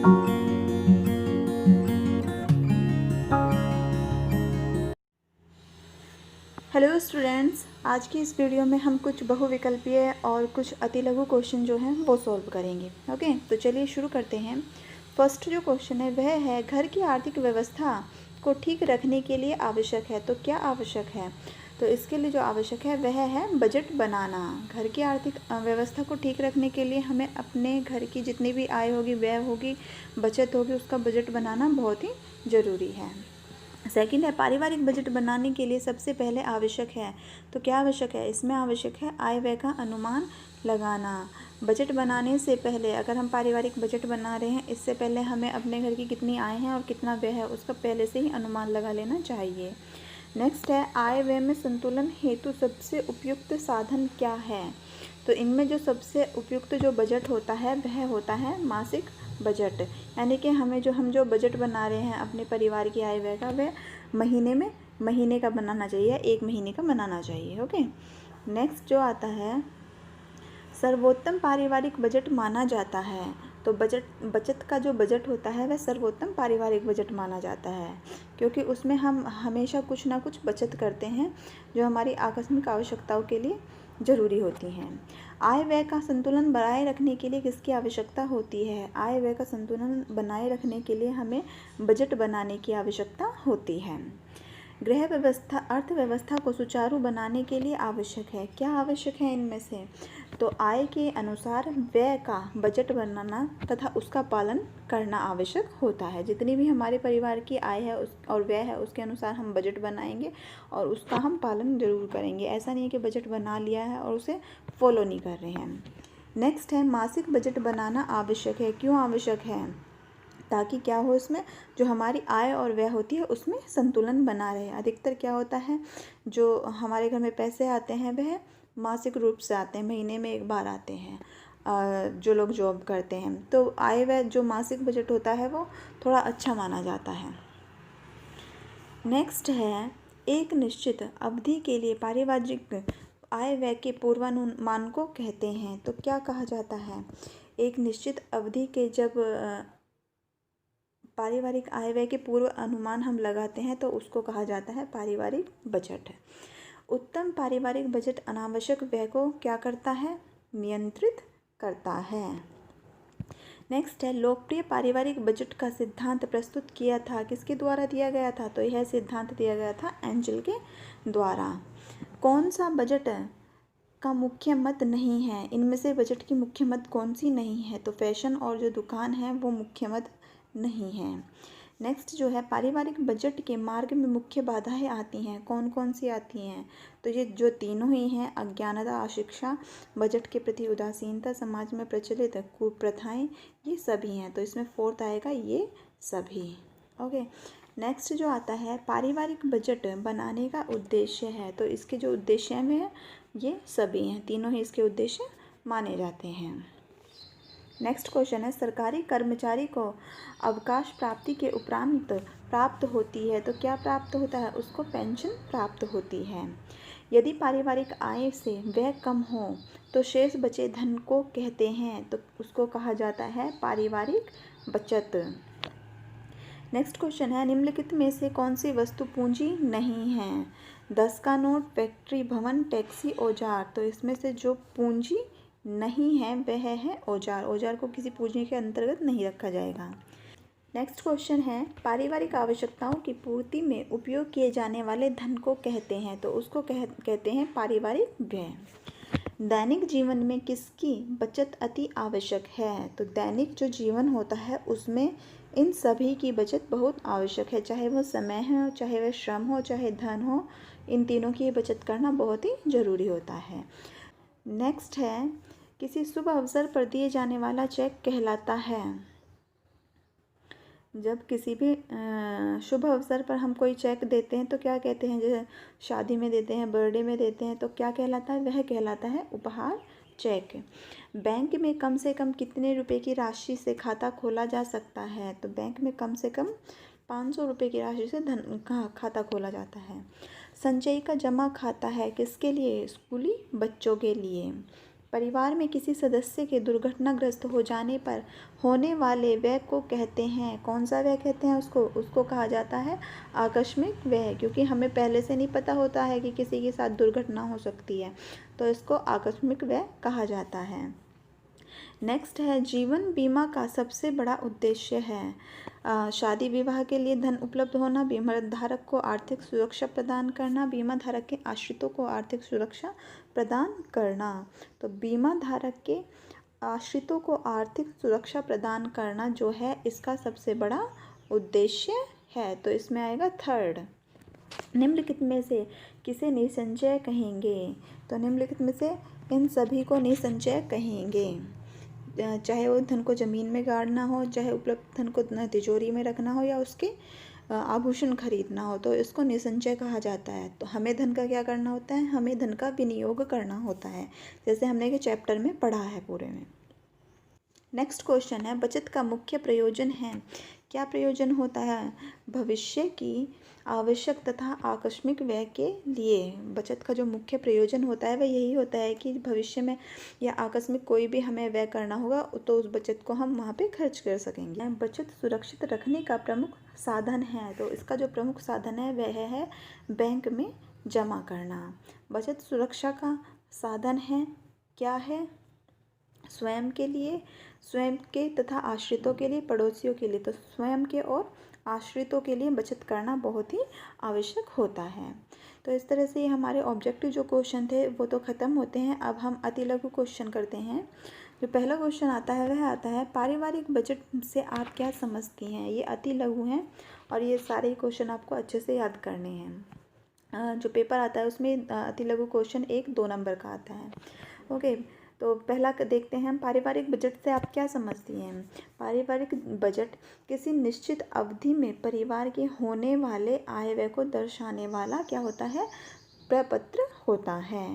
Hello students, आज की इस वीडियो में हम कुछ बहुविकल्पीय और कुछ अतिलघु क्वेश्चन जो हैं वो सॉल्व करेंगे। ओके, तो चलिए शुरू करते हैं। फर्स्ट जो क्वेश्चन है वह है, घर की आर्थिक व्यवस्था को ठीक रखने के लिए आवश्यक है। तो क्या आवश्यक है? तो इसके लिए जो आवश्यक है वह है बजट बनाना। घर की आर्थिक व्यवस्था को ठीक रखने के लिए हमें अपने घर की जितनी भी आय होगी, व्यय होगी, बचत होगी, उसका बजट बनाना बहुत ही ज़रूरी है। सेकंड है, पारिवारिक बजट बनाने के लिए सबसे पहले आवश्यक है। तो क्या आवश्यक है? इसमें आवश्यक है आय व्यय का अनुमान लगाना। बजट बनाने से पहले, अगर हम पारिवारिक बजट बना रहे हैं, इससे पहले हमें अपने घर की कितनी आय है और कितना व्यय है उसका पहले से ही अनुमान लगा लेना चाहिए। नेक्स्ट है, आय व्यय में संतुलन हेतु सबसे उपयुक्त साधन क्या है? तो इनमें जो सबसे उपयुक्त जो बजट होता है वह होता है मासिक बजट। यानी कि हम जो बजट बना रहे हैं अपने परिवार की आय व्यय का, वह महीने का बनाना चाहिए, 1 महीने का बनाना चाहिए। ओके, नेक्स्ट जो आता है, सर्वोत्तम पारिवारिक बजट माना जाता है। तो बचत का जो बजट होता है वह सर्वोत्तम पारिवारिक बजट माना जाता है, क्योंकि उसमें हम हमेशा कुछ ना कुछ बचत करते हैं जो हमारी आकस्मिक आवश्यकताओं के लिए ज़रूरी होती हैं। आय व्यय का संतुलन बनाए रखने के लिए किसकी आवश्यकता होती है? आय व्यय का संतुलन बनाए रखने के लिए हमें बजट बनाने की आवश्यकता होती है। गृह व्यवस्था अर्थव्यवस्था को सुचारू बनाने के लिए आवश्यक है। क्या आवश्यक है इनमें से? तो आय के अनुसार व्यय का बजट बनाना तथा उसका पालन करना आवश्यक होता है। जितनी भी हमारे परिवार की आय है और व्यय है उसके अनुसार हम बजट बनाएंगे और उसका हम पालन जरूर करेंगे। ऐसा नहीं है कि बजट बना लिया है और उसे फॉलो नहीं कर रहे हैं। नेक्स्ट है, मासिक बजट बनाना आवश्यक है। क्यों आवश्यक है? ताकि क्या हो, इसमें जो हमारी आय और व्यय होती है उसमें संतुलन बना रहे। अधिकतर क्या होता है, जो हमारे घर में पैसे आते हैं वह मासिक रूप से आते हैं, महीने में एक बार आते हैं। जो लोग जॉब करते हैं, तो आय व्यय जो मासिक बजट होता है वो थोड़ा अच्छा माना जाता है। नेक्स्ट है, एक निश्चित अवधि के लिए पारिवारिक आय व्यय के पूर्वानुमान को कहते हैं। तो क्या कहा जाता है? एक निश्चित अवधि के जब पारिवारिक आय व्यय के पूर्व अनुमान हम लगाते हैं तो उसको कहा जाता है पारिवारिक बजट। उत्तम पारिवारिक बजट अनावश्यक व्यय को क्या करता है? नियंत्रित करता है। नेक्स्ट है, लोकप्रिय पारिवारिक बजट का सिद्धांत प्रस्तुत किया था, किसके द्वारा दिया गया था? तो यह सिद्धांत दिया गया था एंजल के द्वारा। कौन सा बजट का मुख्य मत नहीं है? इनमें से बजट की मुख्य मत कौन सी नहीं है? तो फैशन और जो दुकान है वो मुख्य मत नहीं है। नेक्स्ट जो है, पारिवारिक बजट के मार्ग में मुख्य बाधाएं आती हैं। कौन कौन सी आती हैं? तो ये जो तीनों ही हैं, अज्ञानता, अशिक्षा, बजट के प्रति उदासीनता, समाज में प्रचलित कुप्रथाएं, ये सभी हैं। तो इसमें फोर्थ आएगा ये सभी। ओके, नेक्स्ट जो आता है, पारिवारिक बजट बनाने का उद्देश्य है। तो इसके जो उद्देश्य में ये सभी हैं, तीनों ही इसके उद्देश्य माने जाते हैं। नेक्स्ट क्वेश्चन है, सरकारी कर्मचारी को अवकाश प्राप्ति के उपरांत प्राप्त होती है। तो क्या प्राप्त होता है? उसको पेंशन प्राप्त होती है। यदि पारिवारिक आय से व्यय कम हो तो शेष बचे धन को कहते हैं। तो उसको कहा जाता है पारिवारिक बचत। नेक्स्ट क्वेश्चन है, निम्नलिखित में से कौन सी वस्तु पूंजी नहीं है? 10 का नोट, फैक्ट्री, भवन, टैक्सी, औजार। तो इसमें से जो पूंजी नहीं है वह है औजार। औजार को किसी पूंजी के अंतर्गत नहीं रखा जाएगा। नेक्स्ट क्वेश्चन है, पारिवारिक आवश्यकताओं की पूर्ति में उपयोग किए जाने वाले धन को कहते हैं। तो उसको कहते हैं पारिवारिक व्यय। दैनिक जीवन में किसकी बचत अति आवश्यक है? तो दैनिक जो जीवन होता है उसमें इन सभी की बचत बहुत आवश्यक है, चाहे वो समय हो, चाहे वह श्रम हो, चाहे धन हो, इन तीनों की बचत करना बहुत ही ज़रूरी होता है। नेक्स्ट है, किसी शुभ अवसर पर दिए जाने वाला चेक कहलाता है। जब किसी भी शुभ अवसर पर हम कोई चेक देते हैं तो क्या कहते हैं? जैसे शादी में देते हैं, बर्थडे में देते हैं, तो क्या कहलाता है? वह कहलाता है उपहार चेक। बैंक में कम से कम कितने रुपए की राशि से खाता खोला जा सकता है? तो बैंक में कम से कम 500 रुपये की राशि से धन का खाता खोला जाता है। संचयी का जमा खाता है किसके लिए? स्कूली बच्चों के लिए। परिवार में किसी सदस्य के दुर्घटनाग्रस्त हो जाने पर होने वाले व्यय को कहते हैं, कौन सा व्यय कहते हैं उसको कहा जाता है आकस्मिक व्यय, क्योंकि हमें पहले से नहीं पता होता है कि किसी के साथ दुर्घटना हो सकती है, तो इसको आकस्मिक व्यय कहा जाता है। नेक्स्ट है, जीवन बीमा का सबसे बड़ा उद्देश्य है शादी विवाह के लिए धन उपलब्ध होना, बीमा धारक को आर्थिक सुरक्षा प्रदान करना, बीमा धारक के आश्रितों को आर्थिक सुरक्षा प्रदान करना। तो बीमा धारक के आश्रितों को आर्थिक सुरक्षा प्रदान करना जो है इसका सबसे बड़ा उद्देश्य है, तो इसमें आएगा थर्ड। निम्नलिखित में से किसे निसंचय कहेंगे? तो निम्नलिखित में से इन सभी को निसंचय कहेंगे, चाहे वो धन को ज़मीन में गाड़ना हो, चाहे उपलब्ध धन को तिजोरी में रखना हो, या उसके आभूषण खरीदना हो, तो इसको निसंचय कहा जाता है। तो हमें धन का क्या करना होता है? हमें धन का विनियोग करना होता है, जैसे हमने के चैप्टर में पढ़ा है पूरे में। नेक्स्ट क्वेश्चन है, बचत का मुख्य प्रयोजन है। क्या प्रयोजन होता है? भविष्य की आवश्यक तथा आकस्मिक व्यय के लिए बचत का जो मुख्य प्रयोजन होता है वह यही होता है कि भविष्य में या आकस्मिक कोई भी हमें व्यय करना होगा तो उस बचत को हम वहाँ पे खर्च कर सकेंगे। बचत सुरक्षित रखने का प्रमुख साधन है, तो इसका जो प्रमुख साधन है वह है बैंक में जमा करना। बचत सुरक्षा का साधन है, क्या है? स्वयं के लिए, स्वयं के तथा आश्रितों के लिए, पड़ोसियों के लिए। तो स्वयं के और आश्रितों के लिए बचत करना बहुत ही आवश्यक होता है। तो इस तरह से हमारे ऑब्जेक्टिव जो क्वेश्चन थे वो तो ख़त्म होते हैं। अब हम अति लघु क्वेश्चन करते हैं। जो पहला क्वेश्चन आता है वह आता है, पारिवारिक बजट से आप क्या समझती हैं? ये अति लघु हैं और ये सारे क्वेश्चन आपको अच्छे से याद करने हैं। जो पेपर आता है उसमें अति लघु क्वेश्चन 1-2 नंबर का आता है। ओके, तो पहला देखते हैं, पारिवारिक बजट से आप क्या समझती हैं? पारिवारिक बजट किसी निश्चित अवधि में परिवार के होने वाले आय व्यय को दर्शाने वाला क्या होता है? प्रपत्र होता है।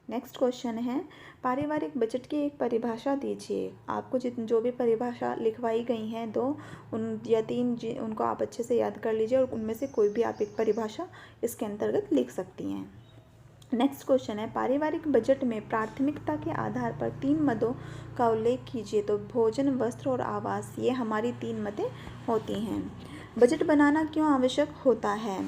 नेक्स्ट क्वेश्चन है, पारिवारिक बजट की एक परिभाषा दीजिए। आपको जो भी परिभाषा लिखवाई गई हैं 2 या 3 उनको आप अच्छे से याद कर लीजिए और उनमें से कोई भी आप एक परिभाषा इसके अंतर्गत लिख सकती हैं। नेक्स्ट क्वेश्चन है, पारिवारिक बजट में प्राथमिकता के आधार पर 3 मदों का उल्लेख कीजिए। तो भोजन, वस्त्र और आवास, ये हमारी 3 मदें होती हैं। बजट बनाना क्यों आवश्यक होता है?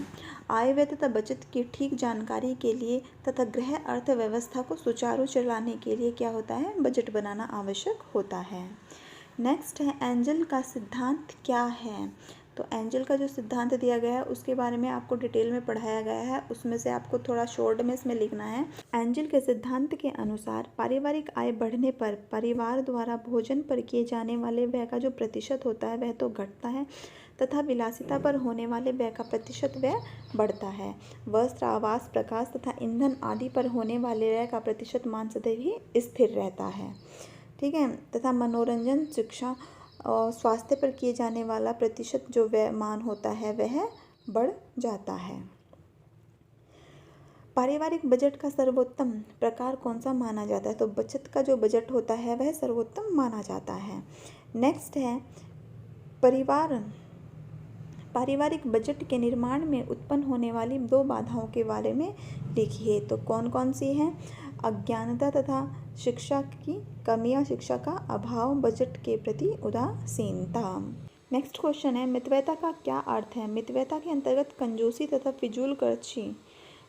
आय व्यय तथा बचत की ठीक जानकारी के लिए तथा गृह अर्थव्यवस्था को सुचारू चलाने के लिए क्या होता है? बजट बनाना आवश्यक होता है। नेक्स्ट है, एंजल का सिद्धांत क्या है? तो एंजल का जो सिद्धांत दिया गया है उसके बारे में आपको डिटेल में पढ़ाया गया है, उसमें से आपको थोड़ा शॉर्ट में इसमें लिखना है। एंजल के सिद्धांत के अनुसार पारिवारिक आय बढ़ने पर परिवार द्वारा भोजन पर किए जाने वाले व्यय का जो प्रतिशत होता है वह तो घटता है तथा विलासिता पर होने वाले व्यय का प्रतिशत व्यय बढ़ता है। वस्त्र, आवास, प्रकाश तथा ईंधन आदि पर होने वाले व्यय का प्रतिशत मान सदैव ही स्थिर रहता है, ठीक है, तथा मनोरंजन, शिक्षा और स्वास्थ्य पर किए जाने वाला प्रतिशत जो व्यय मान होता है वह बढ़ जाता है। पारिवारिक बजट का सर्वोत्तम प्रकार कौन सा माना जाता है? तो बचत का जो बजट होता है वह सर्वोत्तम माना जाता है। नेक्स्ट है, पारिवारिक बजट के निर्माण में उत्पन्न होने वाली 2 बाधाओं के बारे में लिखिए। तो कौन कौन सी हैं? अज्ञानता तथा शिक्षा की कमी या शिक्षा का अभाव, बजट के प्रति उदासीनता। नेक्स्ट क्वेश्चन है, मितव्ययता का क्या अर्थ है? मितव्ययता के अंतर्गत कंजूसी तथा फिजूल खर्ची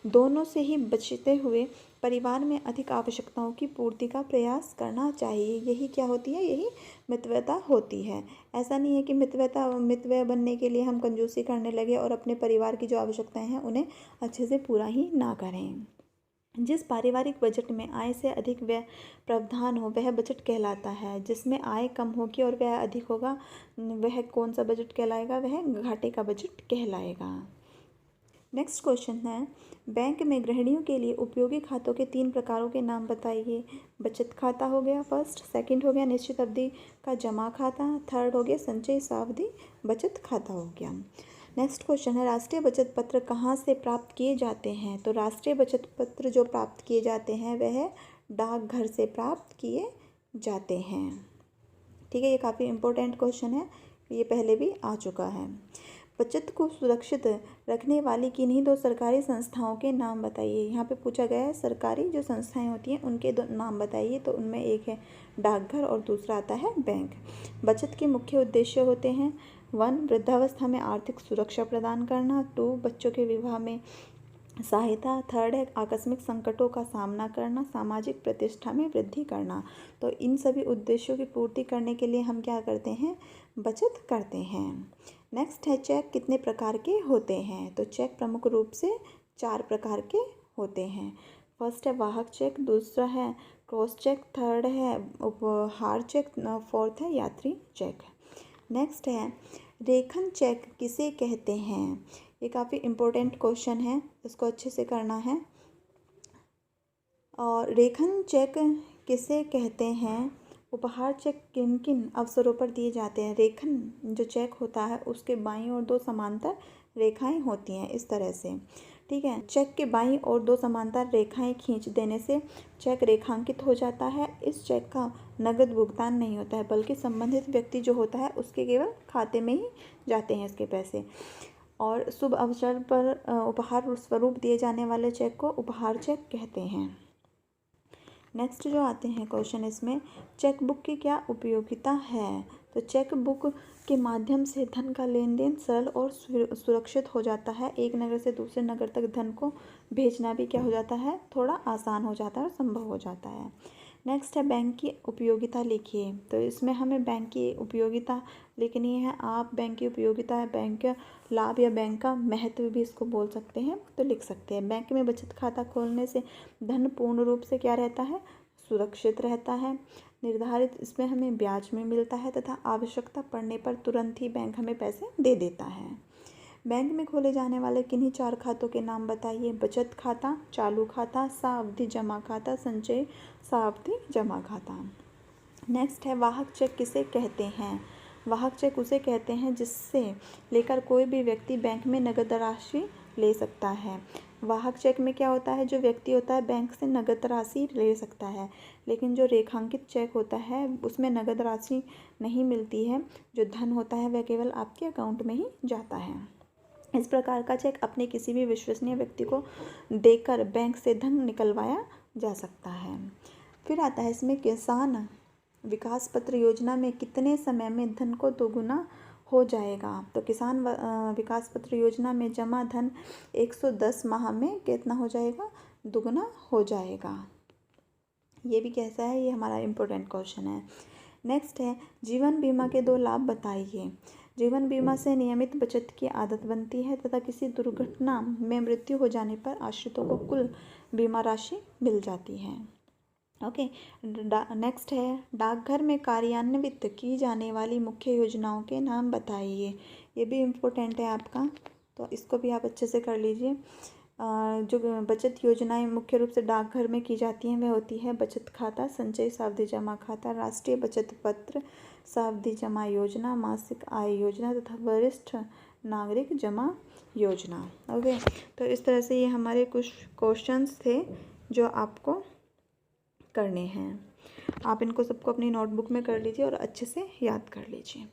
दोनों से ही बचते हुए परिवार में अधिक आवश्यकताओं की पूर्ति का प्रयास करना चाहिए। यही क्या होती है? यही मितव्ययता होती है। ऐसा नहीं है कि मितव्यय बनने के लिए हम कंजूसी करने लगे और अपने परिवार की जो आवश्यकताएं हैं उन्हें अच्छे से पूरा ही ना करें। जिस पारिवारिक बजट में आय से अधिक व्यय प्रावधान हो वह बजट कहलाता है। जिसमें आय कम होगी और व्यय अधिक होगा वह कौन सा बजट कहलाएगा? वह घाटे का बजट कहलाएगा। नेक्स्ट क्वेश्चन है, बैंक में गृहिणियों के लिए उपयोगी खातों के 3 प्रकारों के नाम बताइए। बचत खाता हो गया फर्स्ट, सेकंड हो गया निश्चित अवधि का जमा खाता, थर्ड हो गया संचयी सावधि बचत खाता हो गया। नेक्स्ट क्वेश्चन है, राष्ट्रीय बचत पत्र कहाँ से प्राप्त किए जाते हैं? तो राष्ट्रीय बचत पत्र जो प्राप्त किए जाते हैं वह डाकघर से प्राप्त किए जाते हैं, ठीक है। ये काफ़ी इम्पोर्टेंट क्वेश्चन है, ये पहले भी आ चुका है। बचत को सुरक्षित रखने वाली किन्हीं दो सरकारी संस्थाओं के नाम बताइए। यहाँ पे पूछा गया है सरकारी जो संस्थाएं होती हैं उनके दो नाम बताइए। तो उनमें एक है डाकघर और दूसरा आता है बैंक। बचत के मुख्य उद्देश्य होते हैं 1. वृद्धावस्था में आर्थिक सुरक्षा प्रदान करना। 2. बच्चों के विवाह में सहायता। 3rd है आकस्मिक संकटों का सामना करना, सामाजिक प्रतिष्ठा में वृद्धि करना। तो इन सभी उद्देश्यों की पूर्ति करने के लिए हम क्या करते हैं, बचत करते हैं। नेक्स्ट है चेक कितने प्रकार के होते हैं। तो चेक प्रमुख रूप से 4 प्रकार के होते हैं। फर्स्ट है वाहक चेक, दूसरा है क्रॉस चेक, 3rd है उपहार चेक, 4th है यात्री चेक। नेक्स्ट है रेखन चेक किसे कहते हैं। ये काफ़ी इम्पोर्टेंट क्वेश्चन है, इसको अच्छे से करना है। और रेखन चेक किसे कहते हैं, उपहार चेक किन किन अवसरों पर दिए जाते हैं। रेखन जो चेक होता है उसके बाईं ओर 2 समांतर रेखाएं होती हैं इस तरह से, ठीक है। चेक के बाईं ओर 2 समांतर रेखाएं खींच देने से चेक रेखांकित हो जाता है। इस चेक का नगद भुगतान नहीं होता है, बल्कि संबंधित व्यक्ति जो होता है उसके केवल खाते में ही जाते हैं इसके पैसे। और शुभ अवसर पर उपहार स्वरूप दिए जाने वाले चेक को उपहार चेक कहते हैं। नेक्स्ट जो आते हैं क्वेश्चन, इसमें चेक बुक की क्या उपयोगिता है। तो चेक बुक के माध्यम से धन का लेन देन सरल और सुरक्षित हो जाता है। एक नगर से दूसरे नगर तक धन को भेजना भी क्या हो जाता है, थोड़ा आसान हो जाता है और संभव हो जाता है। नेक्स्ट है बैंक की उपयोगिता लिखिए। तो इसमें हमें बैंक की उपयोगिता लिखनी है। आप बैंक की उपयोगिता है, बैंक का लाभ या बैंक का महत्व भी इसको बोल सकते हैं, तो लिख सकते हैं। बैंक में बचत खाता खोलने से धन पूर्ण रूप से क्या रहता है, सुरक्षित रहता है। निर्धारित इसमें हमें ब्याज में मिलता है तथा आवश्यकता पड़ने पर तुरंत ही बैंक हमें पैसे दे देता है। बैंक में खोले जाने वाले किन्हीं 4 खातों के नाम बताइए। बचत खाता, चालू खाता, सावधि जमा खाता, संचय सावधि जमा खाता। नेक्स्ट है वाहक चेक किसे कहते हैं। वाहक चेक उसे कहते हैं जिससे लेकर कोई भी व्यक्ति बैंक में नगद राशि ले सकता है। वाहक चेक में क्या होता है, जो व्यक्ति होता है बैंक से नगद राशि ले सकता है, लेकिन जो रेखांकित चेक होता है उसमें नगद राशि नहीं मिलती है। जो धन होता है वह केवल आपके अकाउंट में ही जाता है। इस प्रकार का चेक अपने किसी भी विश्वसनीय व्यक्ति को देकर बैंक से धन निकलवाया जा सकता है। फिर आता है इसमें किसान विकास पत्र योजना में कितने समय में धन को दोगुना हो जाएगा। तो किसान विकास पत्र योजना में जमा धन 110 माह में कितना हो जाएगा, दुगुना हो जाएगा। ये भी कैसा है, ये हमारा इम्पोर्टेंट क्वेश्चन है। नेक्स्ट है जीवन बीमा के 2 लाभ बताइए। जीवन बीमा से नियमित बचत की आदत बनती है तथा किसी दुर्घटना में मृत्यु हो जाने पर आश्रितों को कुल बीमा राशि मिल जाती है। ओके, नेक्स्ट है डाकघर में कार्यान्वित की जाने वाली मुख्य योजनाओं के नाम बताइए। ये भी इम्पोर्टेंट है आपका, तो इसको भी आप अच्छे से कर लीजिए। जो बचत योजनाएं मुख्य रूप से डाकघर में की जाती हैं वह होती है बचत खाता, संचय सावधि जमा खाता, राष्ट्रीय बचत पत्र सावधि जमा योजना, मासिक आय योजना तथा वरिष्ठ नागरिक जमा योजना। ओके, तो इस तरह से ये हमारे कुछ क्वेश्चंस थे जो आपको करने हैं। आप इनको सबको अपनी नोटबुक में कर लीजिए और अच्छे से याद कर लीजिए।